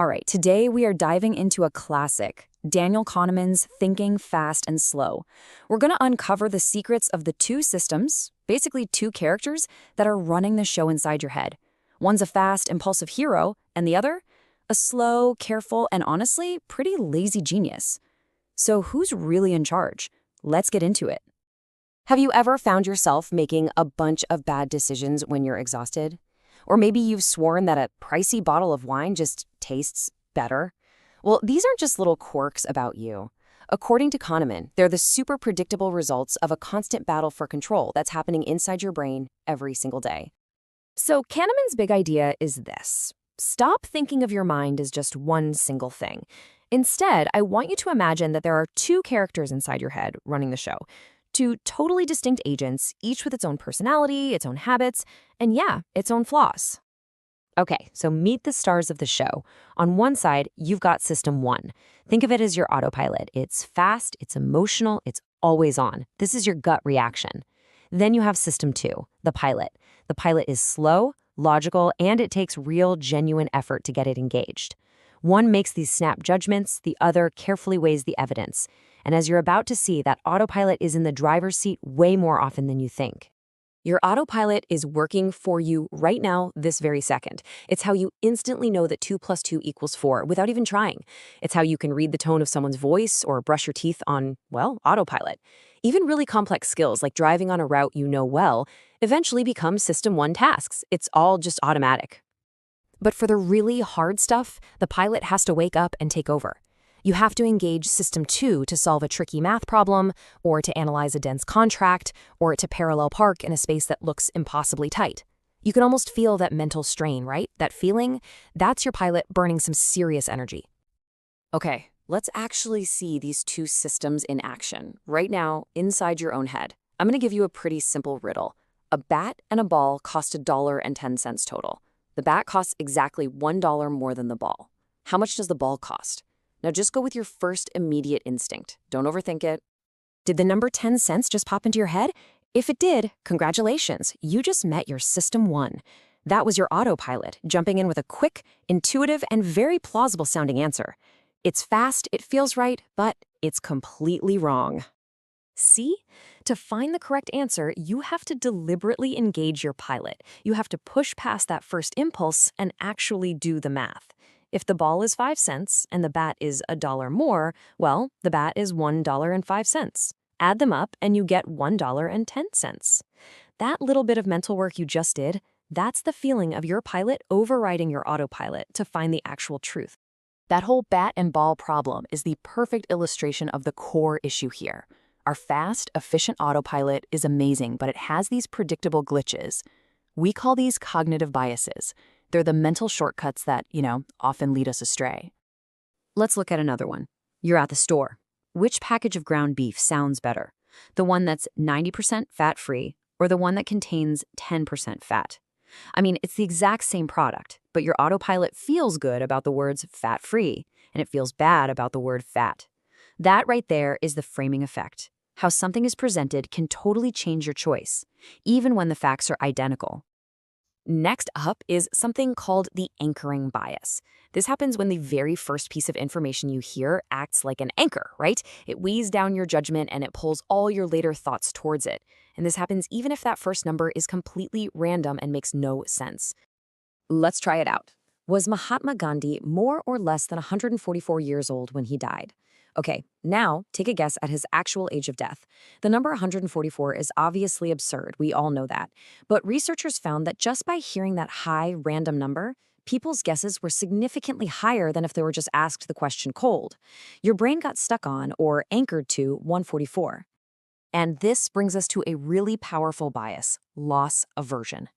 All right, today we are diving into a classic, Daniel Kahneman's Thinking Fast and Slow. We're going to uncover the secrets of the two systems, basically two characters, that are running the show inside your head. One's a fast, impulsive hero, and the other, a slow, careful, and honestly, pretty lazy genius. So who's really in charge? Let's get into it. Have you ever found yourself making a bunch of bad decisions when you're exhausted? Or maybe you've sworn that a pricey bottle of wine just tastes better? Well, these aren't just little quirks about you. According to Kahneman, they're the super predictable results of a constant battle for control that's happening inside your brain every single day. So Kahneman's big idea is this. Stop thinking of your mind as just one single thing. Instead, I want you to imagine that there are two characters inside your head running the show. Two totally distinct agents, each with its own personality, its own habits, and yeah, its own flaws. Okay, so meet the stars of the show. On one side, you've got System 1. Think of it as your autopilot. It's fast, it's emotional, it's always on. This is your gut reaction. Then you have System 2, the pilot. The pilot is slow, logical, and it takes real, genuine effort to get it engaged. One makes these snap judgments, the other carefully weighs the evidence. And as you're about to see, that autopilot is in the driver's seat way more often than you think. Your autopilot is working for you right now, this very second. It's how you instantly know that 2 + 2 = 4 without even trying. It's how you can read the tone of someone's voice or brush your teeth on, well, autopilot. Even really complex skills like driving on a route you know well eventually become System 1 tasks. It's all just automatic. But for the really hard stuff, the pilot has to wake up and take over. You have to engage System 2 to solve a tricky math problem, or to analyze a dense contract, or to parallel park in a space that looks impossibly tight. You can almost feel that mental strain, right? That feeling? That's your pilot burning some serious energy. Okay, let's actually see these two systems in action, right now, inside your own head. I'm going to give you a pretty simple riddle. A bat and a ball cost $1.10 total. The bat costs exactly $1 more than the ball. How much does the ball cost? Now just go with your first immediate instinct. Don't overthink it. Did the number 10 cents just pop into your head? If it did, congratulations, you just met your System 1. That was your autopilot, jumping in with a quick, intuitive, and very plausible sounding answer. It's fast, it feels right, but it's completely wrong. See? To find the correct answer, you have to deliberately engage your pilot. You have to push past that first impulse and actually do the math. If the ball is 5 cents and the bat is $1 more, well, the bat is $1.05. Add them up and you get $1.10. That little bit of mental work you just did, that's the feeling of your pilot overriding your autopilot to find the actual truth. That whole bat and ball problem is the perfect illustration of the core issue here. Our fast, efficient autopilot is amazing, but it has these predictable glitches. We call these cognitive biases. They're the mental shortcuts that, often lead us astray. Let's look at another one. You're at the store. Which package of ground beef sounds better? The one that's 90% fat-free or the one that contains 10% fat? I mean, it's the exact same product, but your autopilot feels good about the words fat-free, and it feels bad about the word fat. That right there is the framing effect. How something is presented can totally change your choice, even when the facts are identical. Next up is something called the anchoring bias. This happens when the very first piece of information you hear acts like an anchor, right? It weighs down your judgment and it pulls all your later thoughts towards it. And this happens even if that first number is completely random and makes no sense. Let's try it out. Was Mahatma Gandhi more or less than 144 years old when he died? Okay, now take a guess at his actual age of death. The number 144 is obviously absurd, we all know that. But researchers found that just by hearing that high, random number, people's guesses were significantly higher than if they were just asked the question cold. Your brain got stuck on, or anchored to, 144. And this brings us to a really powerful bias, loss aversion.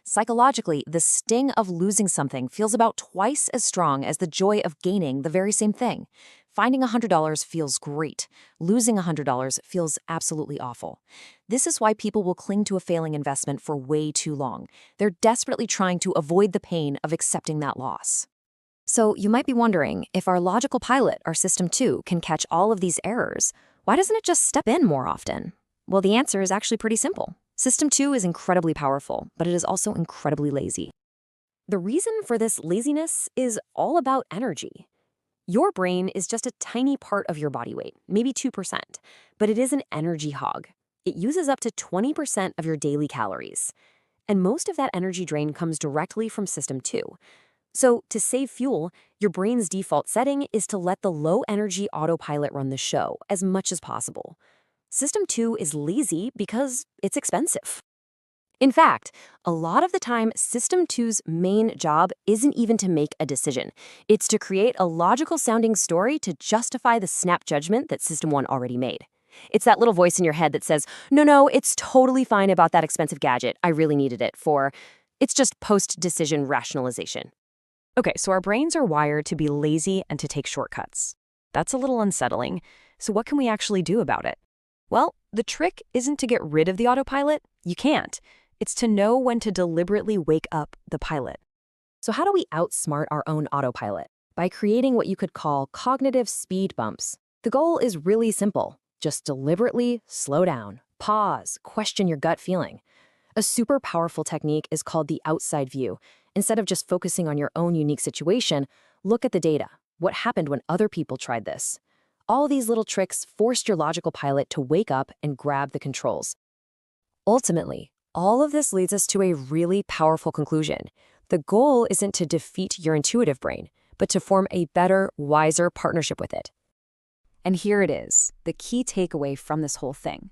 Psychologically, the sting of losing something feels about twice as strong as the joy of gaining the very same thing. Finding $100 feels great. Losing $100 feels absolutely awful. This is why people will cling to a failing investment for way too long. They're desperately trying to avoid the pain of accepting that loss. So you might be wondering, if our logical pilot, our System 2, can catch all of these errors, why doesn't it just step in more often? Well, the answer is actually pretty simple. System 2 is incredibly powerful, but it is also incredibly lazy. The reason for this laziness is all about energy. Your brain is just a tiny part of your body weight, maybe 2%, but it is an energy hog. It uses up to 20% of your daily calories. And most of that energy drain comes directly from System 2. So, to save fuel, your brain's default setting is to let the low-energy autopilot run the show as much as possible. System 2 is lazy because it's expensive. In fact, a lot of the time, System 2's main job isn't even to make a decision. It's to create a logical-sounding story to justify the snap judgment that System 1 already made. It's that little voice in your head that says, no, it's totally fine about that expensive gadget. I really needed it for... It's just post-decision rationalization. Okay, so our brains are wired to be lazy and to take shortcuts. That's a little unsettling. So what can we actually do about it? Well, the trick isn't to get rid of the autopilot. You can't. It's to know when to deliberately wake up the pilot. So how do we outsmart our own autopilot? By creating what you could call cognitive speed bumps. The goal is really simple. Just deliberately slow down, pause, question your gut feeling. A super powerful technique is called the outside view. Instead of just focusing on your own unique situation, look at the data. What happened when other people tried this? All these little tricks forced your logical pilot to wake up and grab the controls. Ultimately, all of this leads us to a really powerful conclusion. The goal isn't to defeat your intuitive brain, but to form a better, wiser partnership with it. And here it is, the key takeaway from this whole thing.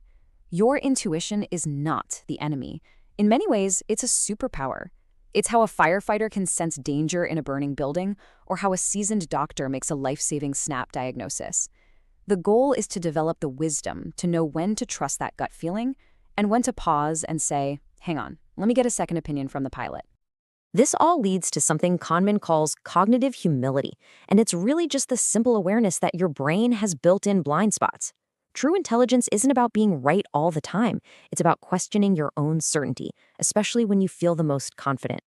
Your intuition is not the enemy. In many ways, it's a superpower. It's how a firefighter can sense danger in a burning building, or how a seasoned doctor makes a life-saving SNAP diagnosis. The goal is to develop the wisdom to know when to trust that gut feeling and when to pause and say, hang on, let me get a second opinion from the pilot. This all leads to something Kahneman calls cognitive humility, and it's really just the simple awareness that your brain has built-in blind spots. True intelligence isn't about being right all the time. It's about questioning your own certainty, especially when you feel the most confident.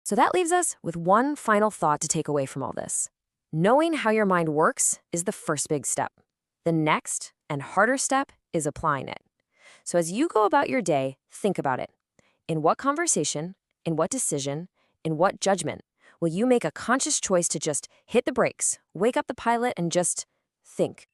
So that leaves us with one final thought to take away from all this. Knowing how your mind works is the first big step. The next and harder step is applying it. So as you go about your day, think about it. In what conversation, in what decision, in what judgment will you make a conscious choice to just hit the brakes, wake up the pilot, and just think?